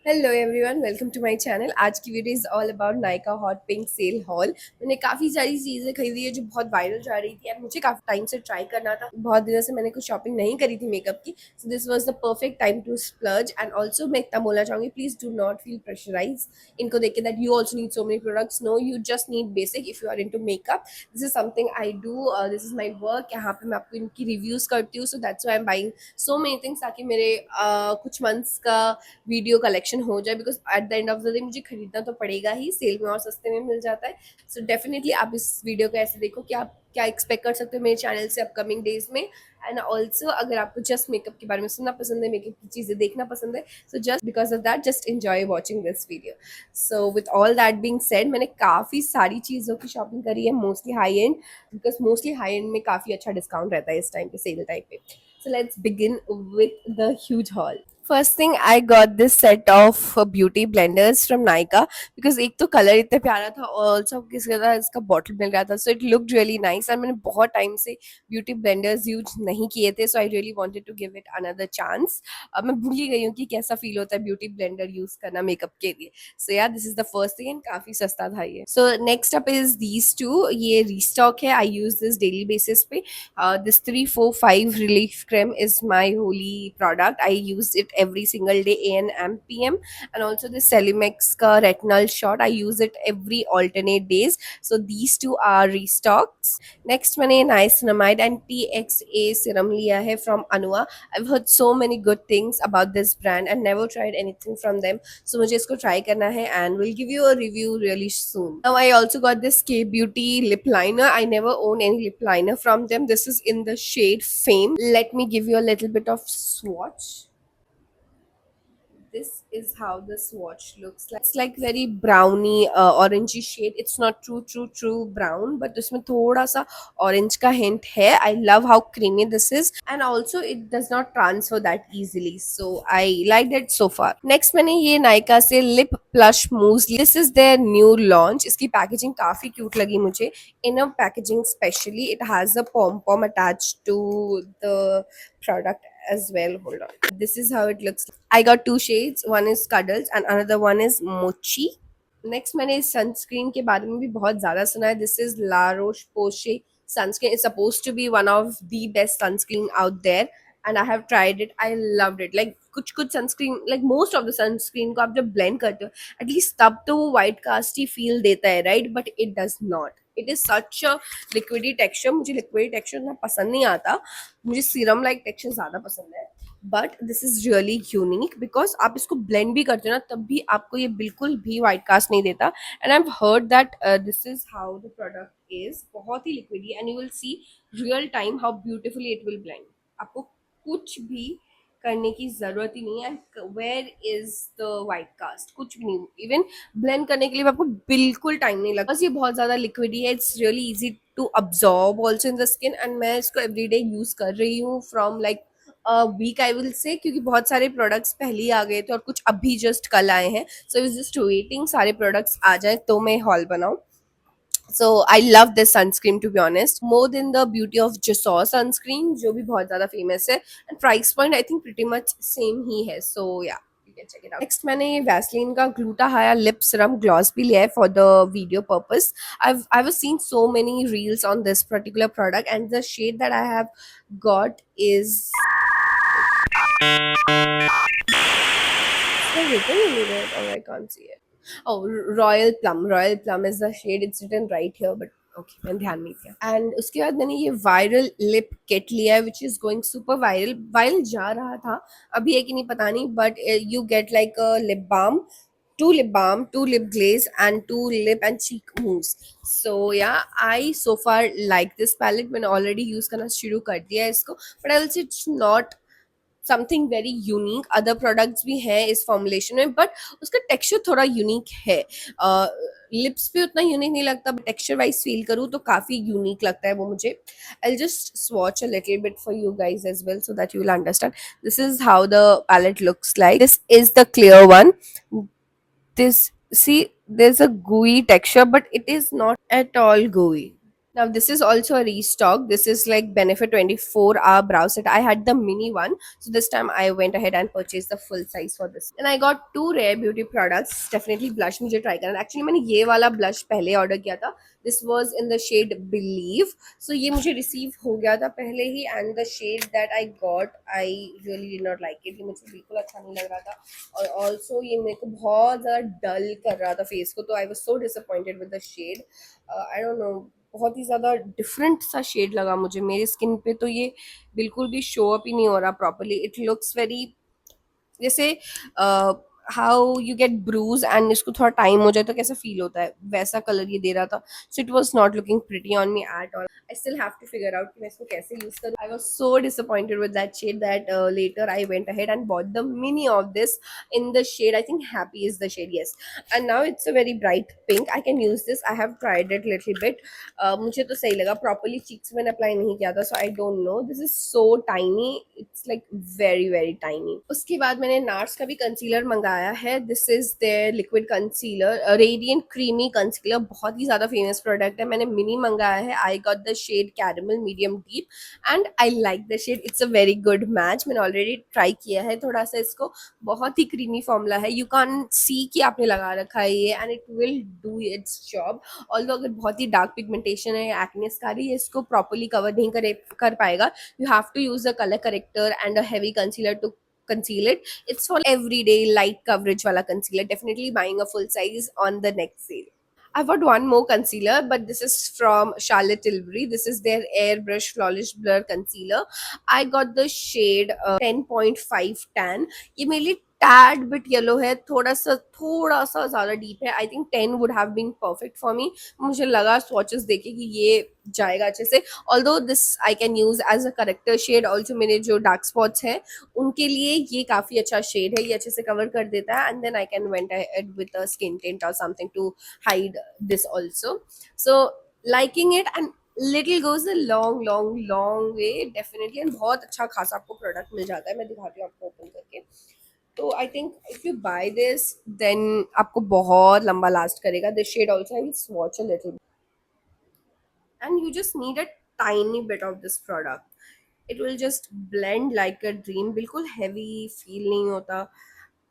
Hello everyone, welcome to my channel. आज की video is all about Nykaa hot pink sale haul. मैंने काफ़ी सारी चीज़ें खरीदी है जो बहुत वायरल जा रही थी एंड मुझे काफ़ी टाइम से ट्राई करना था। बहुत दिनों से मैंने कुछ शॉपिंग नहीं करी थी मेकअप की, so this was the perfect time to splurge. And also मैं इतना बोलना चाहूँगी, please do not feel pressurize इनको देख के that you also need so many products. No, you just need basic if you are into makeup. This is something I do, this is my work. यहाँ पे मैं आपको इनकी reviews करती हूँ, so that's why I am buying so many things, ताकि मेरे कुछ मंथ्स का वीडियो कलेक्शन हो जाए। Because at the end of the day मुझे खरीदना तो पड़ेगा ही, सेल में और सस्ते में मिल जाता है। सो डेफिनेटली आप इस वीडियो को ऐसे देखो कि आप क्या एक्सपेक्ट कर सकते हो मेरे चैनल से अपकमिंग डेज में। एंड ऑल्सो अगर आपको जस्ट मेकअप के बारे में सुनना पसंद है, मेकअप की चीज़ें देखना पसंद है, so just because of that just enjoy watching this video. So with all that being said, मैंने काफ़ी सारी चीज़ों की शॉपिंग करी है, mostly high and, because mostly high and में काफ़ी अच्छा डिस्काउंट रहता है इस टाइम पे, सेल टाइम पे। So let's begin with the huge haul. First thing, I got this set of beauty blenders from Nykaa because एक तो कलर इतना प्यारा था और ऑल्सो किसी का इसका बॉटल मिल रहा था, so it looked really nice. And मैंने बहुत टाइम से ब्यूटी ब्लेंडर्स यूज नहीं किए थे, so I really wanted to give it another chance. अब मैं भूल ही गई हूँ कि कैसा फील होता है ब्यूटी ब्लेंडर यूज करना मेकअप के लिए। सो या this is the first thing and काफी सस्ता था ये। So next up is these two, ये रीस्टॉक है, आई यूज दिस डेली बेसिस पे। This 345 relief cream is my holy product. I use it every single day, AM and PM. And also this Celimex ka retinol shot, I use it every alternate days. So these two are restocks. Next मैंने niacinamide and TXA serum लिया है from Anua. I've heard so many good things about this brand and never tried anything from them. So मुझे इसको try करना है and we'll give you a review really soon. Now I also got this K Beauty lip liner. I never own any lip liner from them. This is in the shade Fame. Let me give you a little bit of swatch. This is how the swatch looks like. It's like very browny, orangey shade. It's not true brown, but इसमें थोड़ा सा orange का hint है. I love how creamy this is, and also it does not transfer that easily. So I liked it so far. Next मैंने ये Nykaa से lip plush mousse. This is their new launch. इसकी packaging काफी cute लगी मुझे. Inner packaging specially, it has a pom pom attached to the product as well. Hold on. This is how it looks. I got two shades. One is Cuddles and another one is Mochi. Next मैंने इस sunscreen के बारे में भी बहुत ज़्यादा सुना है. This is La Roche Posay sunscreen. Is suppose to be one of the best sunscreen out there and I have tried it. I loved it. Like कुछ कुछ sunscreen, like most of the sunscreen को आप जब blend करते हो at least तब तो वो वाइट कास्ट ही फील देता है, right? But it does not. It is such a liquidy texture. मुझे लिक्विडी टेक्सचर इतना पसंद नहीं आता, मुझे सीरम लाइक टेक्सचर ज़्यादा पसंद है. But this is really unique because आप इसको ब्लेंड भी करते हो ना, तब भी आपको ये बिल्कुल भी वाइट कास्ट नहीं देता. And I have heard that this is how the product is. बहुत ही liquidy and you will see real time how beautifully it will blend. आपको कुछ भी करने की जरूरत ही नहीं है. Where is the white cast? कुछ भी नहीं. इवन ब्लेंड करने के लिए आपको बिल्कुल टाइम नहीं लगता. बस ये बहुत ज्यादा लिक्विडी है. It's really easy to absorb also in the skin. And मैं इसको एवरीडे यूज कर रही हूँ from like week I will say, क्योंकि बहुत सारे प्रोडक्ट्स पहले ही आ गए थे और कुछ अभी जस्ट कल आए हैं. सो इज जस्ट वेटिंग सारे प्रोडक्ट्स आ जाए तो मैं हॉल बनाऊं. So I love this sunscreen, to be honest, more than the beauty of Jasor sunscreen जो भी बहुत ज़्यादा famous है. And price point I think pretty much same ही है. So yeah, you can check it out. Next मैंने ये Vaseline का Gluta-Hya lip serum gloss भी लिया है for the video purpose. I've seen so many reels on this particular product and the shade that I have got is still written in it, or I can't see it. Oh, Royal Plum. Royal Plum is the shade. It's written right here, but okay, मैंने ध्यान नहीं दिया. And उसके बाद मैंने ये viral lip kit लिया है which is going super viral. Viral जा रहा था, अभी है कि नहीं पता नहीं, but you get like a lip balm, two lip balm, two lip glaze, and two lip and cheek mousse. So yeah, I so far like this palette. मैंने already use करना शुरू कर दिया है इसको, but I will say it's not something very unique. Other products भी हैं इस फॉर्मुलेशन में, बट उसका टेक्सचर थोड़ा यूनिक है. लिप्स पे उतना यूनिक नहीं लगता, बट टेक्सचर वाइज फील करूँ तो काफ़ी यूनिक लगता है वो मुझे. I just swatch a little bit for you guys as well so that you will understand. This is how the palette looks like. This is the clear one. This, see, there's a gooey texture, but it is not at all gooey. Now this is also a restock. This is like Benefit 24-hour brow set. I had the mini one, so this time I went ahead and purchased the full size for this. And I got two Rare Beauty products. Definitely blush मुझे try करना. Actually मैंने ये वाला blush पहले order किया था. This was in the shade Believe. So ये मुझे receive हो गया था पहले ही, and the shade that I got, I really did not like it. ये मुझे बिल्कुल अच्छा नहीं लग रहा था. और also ये मेरे को बहुत ज़्यादा dull कर रहा था face को, तो I was so disappointed with the shade. I don't know, बहुत ही ज़्यादा डिफरेंट सा शेड लगा मुझे मेरी स्किन पे, तो ये बिल्कुल भी शो अप ही नहीं हो रहा प्रॉपरली. इट लुक्स वेरी, जैसे how you get bruise and इसको थोड़ा टाइम हो जाए तो कैसा फील होता है, वैसा कलर ये दे रहा था. So it was not looking pretty on me at all. I still have to figure out कि मैं इसको कैसे यूज करूँ. I was so disappointed with that shade that later I went ahead and bought the mini of this in the shade. I think Happy is the shade, yes. And now it's a very bright pink. I can use this. I have tried it little bit. मुझे तो सही लगा. Properly cheeks मैंने apply नहीं किया था, so I don't know. This is so tiny. It's like very very tiny. उसके बाद मैंने नार्स का भी कंसीलर मंगाया है. This is their liquid concealer, radiant creamy concealer. बहुत ही ज्यादा फेमस प्रोडक्ट है. मैंने मिनी मंगाया है. I got the shade caramel medium deep and I like the shade. It's a very good match. मैंने ऑलरेडी ट्राई किया है थोड़ा सा इसको. बहुत ही क्रीमी फॉर्मूला है. यू कैन सी कि आपने लगा रखा है ये, and it will do its job. Although अगर बहुत ही डार्क पिगमेंटेशन है, एक्ने स्कारी है, इसको प्रॉपरली कवर नहीं कर पाएगा. You have to use a color corrector and a heavy concealer to conceal it. It's for everyday light coverage wala concealer. Definitely buying a full size on the next sale. I've got one more concealer, but this is from Charlotte Tilbury. This is their Airbrush Flawless Blur Concealer. I got the shade 10.5 tan. ये मेरे लिए tad bit yellow है, थोड़ा सा ज़्यादा deep है. I think 10 would have been perfect for me. मुझे लगा स्वॉचेस देखे कि ये जाएगा अच्छे से. Although this I can use as a corrector shade also. मेरे जो डार्क स्पॉट्स हैं उनके लिए ये काफ़ी अच्छा शेड है. ये अच्छे से कवर कर देता है, and then I can went ahead with a skin tint और something to hide this also. So liking it, and little goes a long way definitely. And बहुत अच्छा खासा आपको प्रोडक्ट मिल जाता है. मैं दिखाती हूँ आपको ओपन करके. तो I think if you buy this then आपको बहुत लंबा लास्ट करेगा. This shade also I will swatch a little, and you just need a tiny bit of this product. It will just blend like a dream. बिल्कुल heavy feel नहीं होता.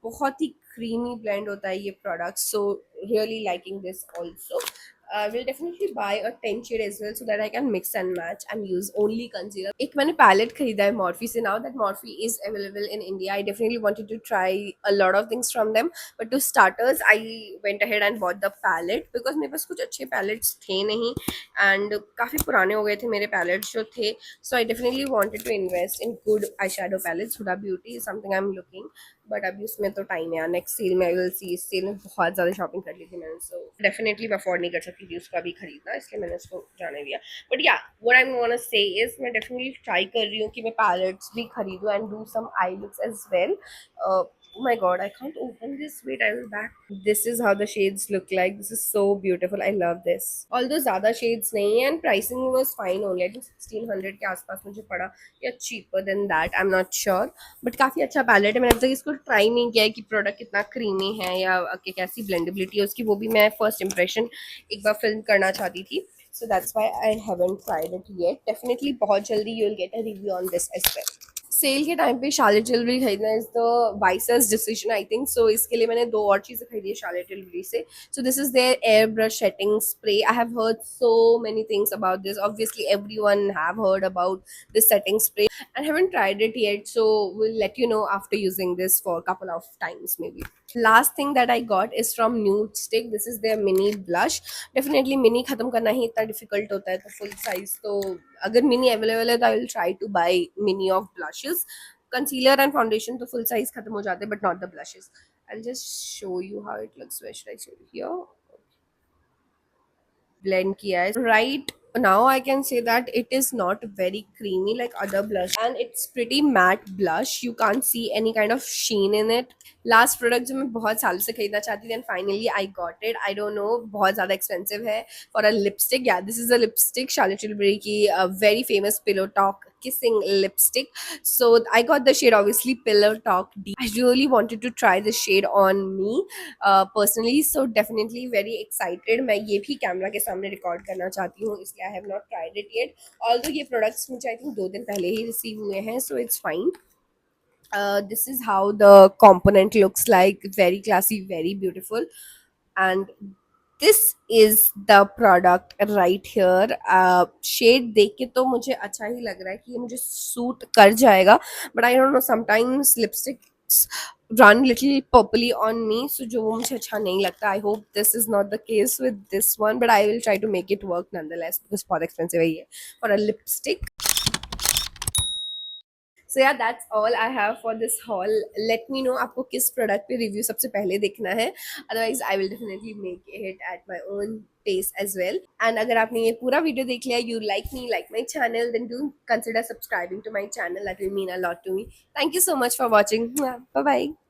बहुत ही creamy blend होता है ये product. So really liking this also. I will definitely buy a 10 shade as well so that I can mix and match and use only concealer. एक मैंने palette खरीदा है Morphe से. Now that Morphe is available in India, I definitely wanted to try a lot of things from them. But to starters, I went ahead and bought the palette because मेरे पास कुछ अच्छे palettes थे नहीं, and काफ़ी पुराने हो गए थे मेरे palettes जो थे. So I definitely wanted to invest in good eyeshadow palettes. Huda Beauty is something I'm looking. But अभी उसमें तो टाइम है यार. नेक्स्ट सेल में आई विल सी. इस सेल में बहुत ज़्यादा शॉपिंग कर ली थी मैंने, सो डेफिनेटली मैं अफोर्ड नहीं कर सकती थी उसका भी खरीदना, इसलिए मैंने उसको जाने दिया. But yeah what I want to say is मैं डेफिनेटली ट्राई कर रही हूँ कि मैं पैलेट्स भी खरीदूँ and do some eye looks as well. Oh my god, I can't open this. Wait, I will back. This is how the shades look like. This is so beautiful. I love this. Although ज़्यादा shades नहीं है, and pricing was fine only. I think 1600 के आसपास मुझे पड़ा, या cheaper than that. I'm not sure. But काफ़ी अच्छा पैलेट है. मैंने अभी तक इसको ट्राई नहीं किया है कि प्रोडक्ट कितना क्रीमी है या कैसी ब्लेंडेबिलिटी है उसकी. वो भी मैं फर्स्ट इंप्रेशन एक बार फिल्म करना चाहती थी. So that's why I haven't tried it yet. Definitely बहुत जल्दी you'll get a review on this as well. Sale के टाइम पे शार्लेट टिलबरी खरीदना इज द वाइसर्स डिसीजन आई थिंक. सो इसके लिए मैंने दो और चीज़ें खरीदी है शार्लेट टिलबरी से. So this is their air brush setting spray. I have heard so many things about this. Obviously everyone have heard about this setting spray and haven't tried it yet, so we'll let you know after using this for a couple of times maybe. Last thing that I got is from Nude Stick. This is their mini blush. Definitely mini खत्म करना ही इतना difficult होता है, तो full size तो अगर mini available है तो I will try to buy mini of blushes. Concealer and foundation तो full size खत्म हो जाते हैं, but not the blushes. I'll just show you how it looks. Where should I show you? Here. Blend किया है. Right now I can say that it is not very creamy like other blush, and it's pretty matte blush. You can't see any kind of sheen in it. Last product जो मैं बहुत साल से खरीदना चाहती थी, and finally I got it. I don't know, बहुत ज़्यादा expensive है for a lipstick. Yeah, this is a lipstick Charlotte Tilbury की very famous Pillow Talk kissing lipstick. So I got the shade obviously Pillow Talk Deep. I really wanted to try this shade on me personally, so definitely very excited. मैं ये भी camera के सामने record करना चाहती हूँ, इसलिए I have not tried it yet. Although ये products मुझे I think 2 दिन पहले ही रिसीव हुए हैं, so it's fine. This is how the component looks like. Very classy, very beautiful. And this is the product right here. Shade देख के तो मुझे अच्छा ही लग रहा है कि ये मुझे सूट कर जाएगा, but I don't know, sometimes lipsticks run little purpley on me, so जो वो मुझे अच्छा नहीं लगता. I hope this is not the case with this one, but I will try to make it work nonetheless because बहुत expensive है ये for a lipstick. So yeah, that's all I have for this haul. Let me know आपको किस product पे review सबसे पहले देखना है. Otherwise I will definitely make it at my own pace as well. And अगर आपने ये पूरा वीडियो देख लिया, you like me, like my channel, then do consider subscribing to my channel. That will mean a lot to me. Thank you so much for watching. Bye bye.